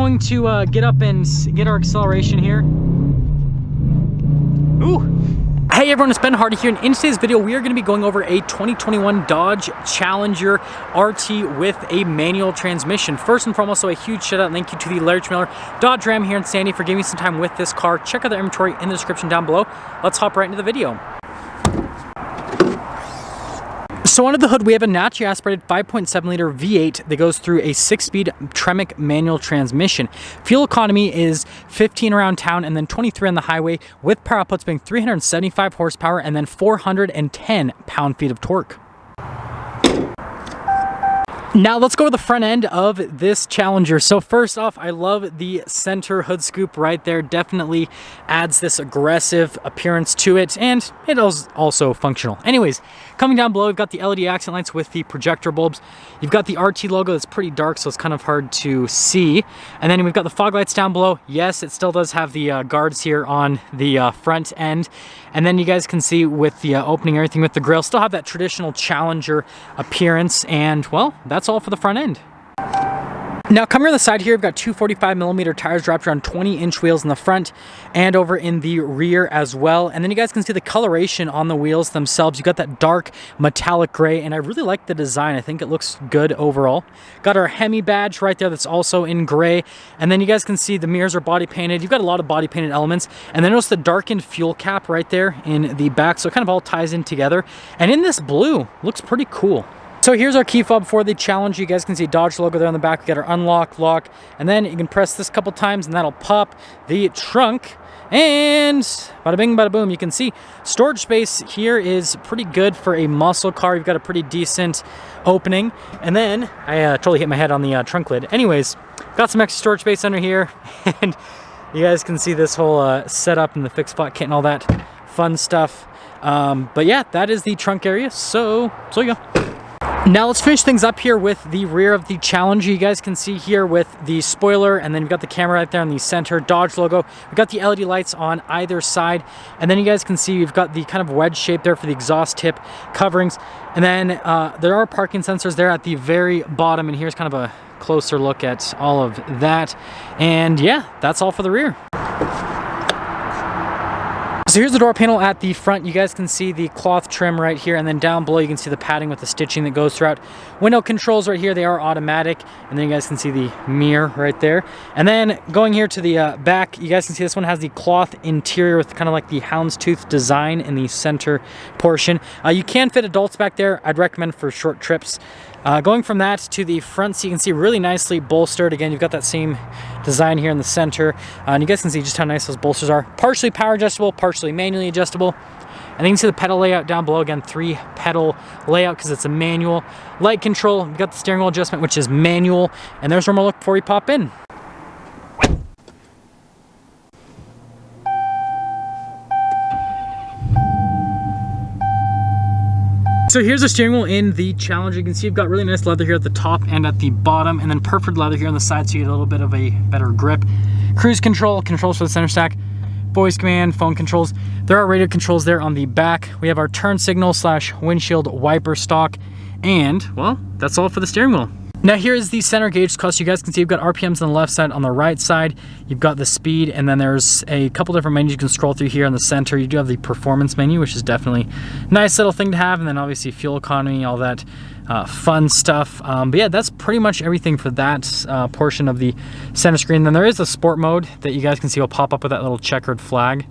going to get up and get our acceleration here. Ooh. Hey everyone, it's Ben Hardy here, and in today's video we are going to be going over a 2021 Dodge Challenger RT with a manual transmission. First and foremost, so a huge shout out and thank you to the Larry Miller Dodge Ram here in Sandy for giving me some time with this car. Check out the inventory in the description down below. Let's hop right into the video. So under the hood, we have a naturally aspirated 5.7 liter V8 that goes through a 6-speed Tremec manual transmission. Fuel economy is 15 around town and then 23 on the highway, with power outputs being 375 horsepower and then 410 pound-feet of torque. Now let's go to the front end of this Challenger. So first off, I love the center hood scoop right there. Definitely adds this aggressive appearance to it, and it is also functional. Anyways, coming down below, we've got the LED accent lights with the projector bulbs. You've got the RT logo that's pretty dark, so it's kind of hard to see. And then we've got the fog lights down below. Yes, it still does have the guards here on the front end. And then you guys can see with the opening, everything with the grille, still have that traditional Challenger appearance. And well, that's all for the front end. Now coming on the side here, we've got two 45mm tires wrapped around 20-inch wheels in the front and over in the rear as well. And then you guys can see the coloration on the wheels themselves. You got that dark metallic gray, and I really like the design. I think it looks good overall. Got our Hemi badge right there that's also in gray. And then you guys can see the mirrors are body painted. You've got a lot of body painted elements. And then notice the darkened fuel cap right there in the back. So it kind of all ties in together. And in this blue, looks pretty cool. So here's our key fob for the Challenger. You guys can see Dodge logo there on the back. We got our unlock, lock, and then you can press this a couple times and that'll pop the trunk. And bada bing, bada boom. You can see storage space here is pretty good for a muscle car. You've got a pretty decent opening. And then I totally hit my head on the trunk lid. Anyways, got some extra storage space under here. And you guys can see this whole setup and the fixed spot kit and all that fun stuff. But yeah, that is the trunk area. So you go. Now let's finish things up here with the rear of the Challenger. You guys can see here with the spoiler, and then we've got the camera right there on the center Dodge logo. We've got the LED lights on either side, and then you guys can see we've got the kind of wedge shape there for the exhaust tip coverings. And then there are parking sensors there at the very bottom, and here's kind of a closer look at all of that. And yeah, that's all for the rear. So here's the door panel at the front. You guys can see the cloth trim right here, and then down below you can see the padding with the stitching that goes throughout. Window controls right here, they are automatic, and then you guys can see the mirror right there. And then going here to the back, you guys can see this one has the cloth interior with kind of like the houndstooth design in the center portion. You can fit adults back there. I'd recommend for short trips. Going from that to the front seat, you can see really nicely bolstered. Again, you've got that same design here in the center. And you guys can see just how nice those bolsters are. Partially power adjustable, partially manually adjustable. And then you can see the pedal layout down below. Again, 3-pedal layout because it's a manual. Light control, you've got the steering wheel adjustment, which is manual. And there's one more look before we pop in. So here's the steering wheel in the Challenger. You can see you've got really nice leather here at the top and at the bottom, and then Purford leather here on the side so you get a little bit of a better grip. Cruise control, controls for the center stack, voice command, phone controls. There are radio controls there on the back. We have our turn signal / windshield wiper stock, and well, that's all for the steering wheel. Now here is the center gauge cluster. You guys can see you've got RPMs on the left side. On the right side, you've got the speed, and then there's a couple different menus you can scroll through here in the center. You do have the performance menu, which is definitely a nice little thing to have, and then obviously fuel economy, all that fun stuff. But yeah, that's pretty much everything for that portion of the center screen. Then there is a sport mode that you guys can see will pop up with that little checkered flag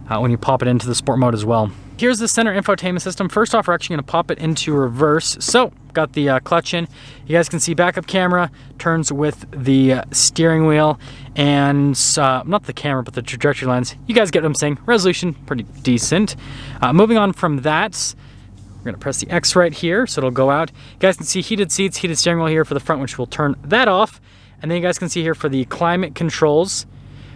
when you pop it into the sport mode as well. Here's the center infotainment system. First off, we're actually going to pop it into reverse. So, got the clutch in. You guys can see backup camera turns with the steering wheel, and not the camera, but the trajectory lens. You guys get what I'm saying. Resolution, pretty decent. Moving on from that, we're going to press the X right here, so it'll go out. You guys can see heated seats, heated steering wheel here for the front, which will turn that off. And then you guys can see here for the climate controls,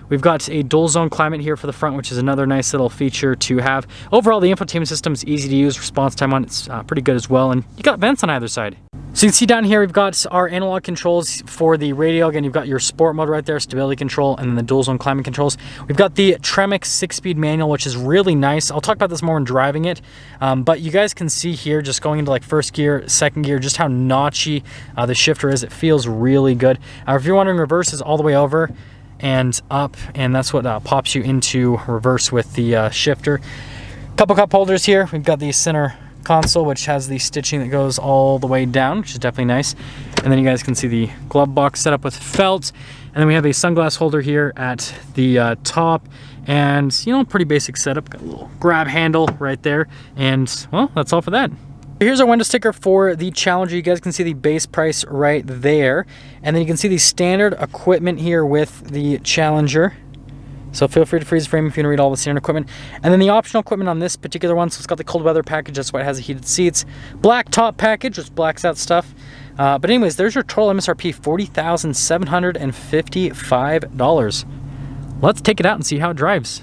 We've got a dual zone climate here for the front, which is another nice little feature to have. Overall, the infotainment system is easy to use. Response time on it's pretty good as well. And you got vents on either side. So you can see down here, we've got our analog controls for the radio. Again, you've got your sport mode right there, stability control, and then the dual zone climate controls. We've got the Tremec 6-speed manual, which is really nice. I'll talk about this more when driving it. But you guys can see here, just going into like first gear, second gear, just how notchy the shifter is. It feels really good. If you're wondering, reverse is all the way over and up, and that's what pops you into reverse with the shifter. Couple cup holders here. We've got the center console, which has the stitching that goes all the way down, which is definitely nice. And then you guys can see the glove box set up with felt. And then we have a sunglass holder here at the top, and you know, pretty basic setup. Got a little grab handle right there, and well, that's all for that. Here's our window sticker for the Challenger. You guys can see the base price right there, and then you can see the standard equipment here with the Challenger. So feel free to freeze frame if you want to read all the standard equipment. And then the optional equipment on this particular one, so it's got the cold weather package, that's why it has the heated seats. Black top package, which blacks out stuff. But anyways, there's your total MSRP, $40,755. Let's take it out and see how it drives.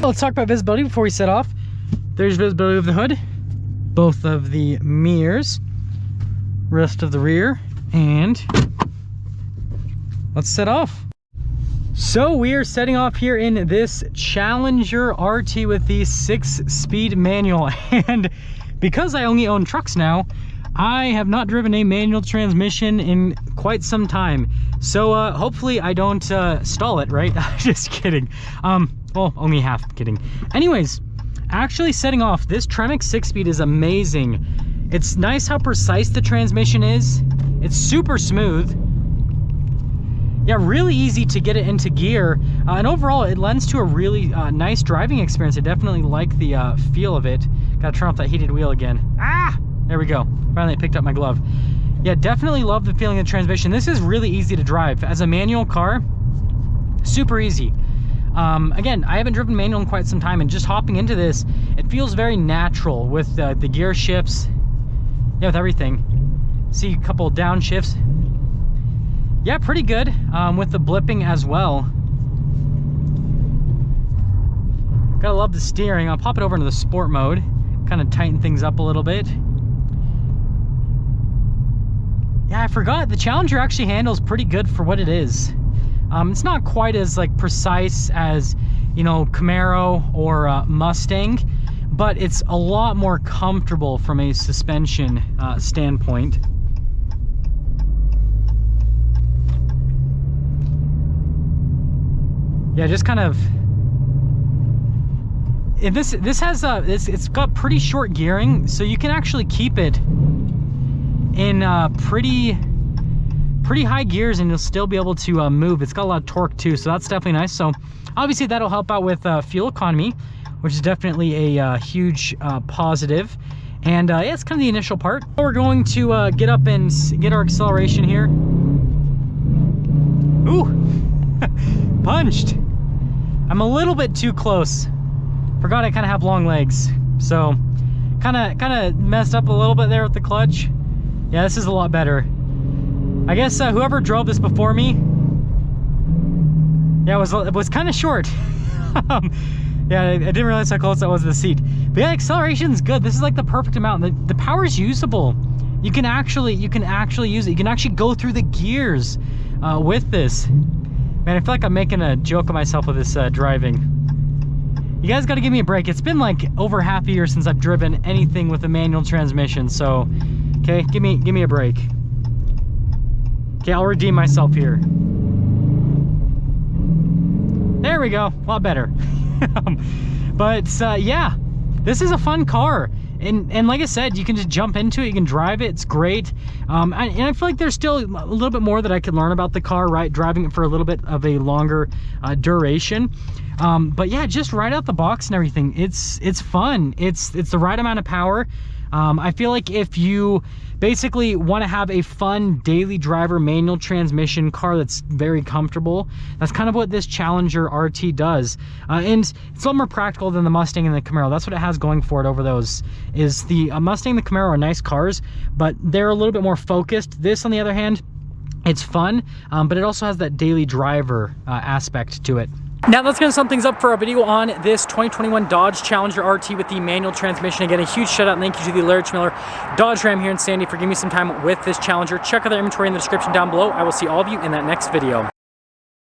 Let's talk about visibility before we set off. There's visibility of the hood, both of the mirrors, rest of the rear, and let's set off. So we are setting off here in this Challenger RT with the 6-speed manual. And because I only own trucks now, I have not driven a manual transmission in quite some time. So hopefully I don't stall it, right? Just kidding. Well, only half kidding. Anyways, actually setting off, this Tremec 6-speed is amazing. It's nice how precise the transmission is. It's super smooth. Yeah, really easy to get it into gear. And overall, it lends to a really nice driving experience. I definitely like the feel of it. Gotta turn off that heated wheel again. Ah, there we go. Finally, I picked up my glove. Yeah, definitely love the feeling of the transmission. This is really easy to drive. As a manual car, super easy. Again, I haven't driven manual in quite some time, and just hopping into this, it feels very natural with the gear shifts, yeah, with everything. See a couple downshifts. Yeah, pretty good with the blipping as well. Gotta love the steering. I'll pop it over into the sport mode, kind of tighten things up a little bit. Yeah, I forgot the Challenger actually handles pretty good for what it is. It's not quite as like precise as, you know, Camaro or Mustang, but it's a lot more comfortable from a suspension standpoint. Yeah, just kind of. This has it's got pretty short gearing, so you can actually keep it in pretty high gears and you'll still be able to move. It's got a lot of torque too, so that's definitely nice. So obviously that'll help out with fuel economy, which is definitely a huge positive. And yeah, it's kind of the initial part. We're going to get up and get our acceleration here. Ooh, punched. I'm a little bit too close. Forgot I kind of have long legs, so kind of messed up a little bit there with the clutch. Yeah, this is a lot better. I guess whoever drove this before me, yeah, it was kind of short. Yeah, I didn't realize how close that was to the seat. But yeah, acceleration's good. This is like the perfect amount. The power is usable. You can actually use it. You can actually go through the gears with this. Man, I feel like I'm making a joke of myself with this driving. You guys got to give me a break. It's been like over half a year since I've driven anything with a manual transmission. So, okay, give me a break. Okay, I'll redeem myself here. There we go, a lot better. But yeah, this is a fun car. And like I said, you can just jump into it, you can drive it, it's great. And I feel like there's still a little bit more that I could learn about the car, right? Driving it for a little bit of a longer duration. But yeah, just right out the box and everything, it's fun. It's the right amount of power. I feel like if you basically want to have a fun daily driver manual transmission car that's very comfortable, that's kind of what this Challenger RT does. And it's a lot more practical than the Mustang and the Camaro. That's what it has going for it over those, is the Mustang and the Camaro are nice cars, but they're a little bit more focused. This, on the other hand, it's fun, but it also has that daily driver aspect to it. Now that's gonna sum things up for our video on this 2021 Dodge Challenger RT with the manual transmission. Again, a huge shout out and thank you to the Larich Miller Dodge Ram here in Sandy for giving me some time with this Challenger. Check out their inventory in the description down below. I will see all of you in that next video.